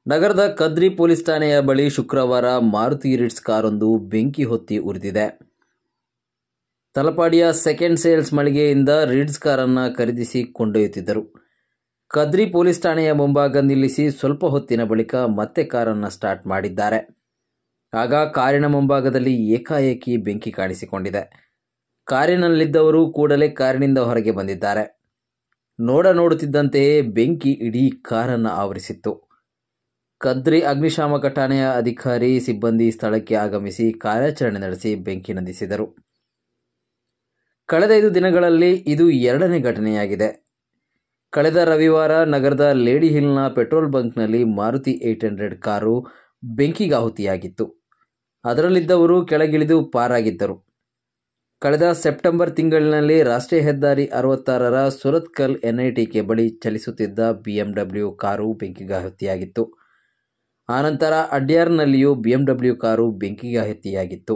ನಗರದ ಕದ್ರಿ ಪೊಲೀಸ್ ಠಾಣೆಯ ಬಳಿ ಶುಕ್ರವಾರ ಮಾರುತಿ ರಿಟ್ಸ್ ಕಾರೊಂದು ಬೆಂಕಿ ಹೊತ್ತಿ ಉರಿದಿದೆ. ತಲಪಾಡಿಯ ಸೆಕೆಂಡ್ ಸೇಲ್ಸ್ ಮಳಿಗೆಯಿಂದ ರಿಟ್ಸ್ ಕಾರನ್ನು ಖರೀದಿಸಿ ಕೊಂಡೊಯ್ಯುತ್ತಿದ್ದರು. ಕದ್ರಿ ಪೊಲೀಸ್ ಠಾಣೆಯ ಮುಂಭಾಗ ನಿಲ್ಲಿಸಿ ಸ್ವಲ್ಪ ಹೊತ್ತಿನ ಬಳಿಕ ಮತ್ತೆ ಕಾರನ್ನು ಸ್ಟಾರ್ಟ್ ಮಾಡಿದ್ದಾರೆ. ಆಗ ಕಾರಿನ ಮುಂಭಾಗದಲ್ಲಿ ಏಕಾಏಕಿ ಬೆಂಕಿ ಕಾಣಿಸಿಕೊಂಡಿದೆ. ಕಾರಿನಲ್ಲಿದ್ದವರು ಕೂಡಲೇ ಕಾರಿನಿಂದ ಹೊರಗೆ ಬಂದಿದ್ದಾರೆ. ನೋಡುತ್ತಿದ್ದಂತೆಯೇ ಬೆಂಕಿ ಇಡೀ ಕಾರನ್ನು ಆವರಿಸಿತ್ತು. ಕದ್ರಿ ಅಗ್ನಿಶಾಮಕ ಠಾಣೆಯ ಅಧಿಕಾರಿ ಸಿಬ್ಬಂದಿ ಸ್ಥಳಕ್ಕೆ ಆಗಮಿಸಿ ಕಾರ್ಯಾಚರಣೆ ನಡೆಸಿ ಬೆಂಕಿ ನಂದಿಸಿದರು. ಕಳೆದ 5 ದಿನಗಳಲ್ಲಿ ಇದು 2ನೇ ಘಟನೆಯಾಗಿದೆ. ಕಳೆದ ರವಿವಾರ ನಗರದ ಲೇಡಿ ಹಿಲ್ನ ಪೆಟ್ರೋಲ್ ಬಂಕ್ನಲ್ಲಿ ಮಾರುತಿ 800 ಕಾರು ಬೆಂಕಿಗಾಹುತಿಯಾಗಿತ್ತು. ಅದರಲ್ಲಿದ್ದವರು ಕೆಳಗಿಳಿದು ಪಾರಾಗಿದ್ದರು. ಕಳೆದ ಸೆಪ್ಟೆಂಬರ್ ತಿಂಗಳಿನಲ್ಲಿ ರಾಷ್ಟ್ರೀಯ ಹೆದ್ದಾರಿ 66ರ ಸುರತ್ಕಲ್ NITK ಬಳಿ ಚಲಿಸುತ್ತಿದ್ದ BMW ಕಾರು ಬೆಂಕಿಗಾಹುತಿಯಾಗಿತ್ತು. ಆನಂತರ ಅಡ್ಯಾರ್ನಲ್ಲಿಯೂ BMW ಕಾರು ಬೆಂಕಿಗಾಹುತಿಯಾಗಿತ್ತು.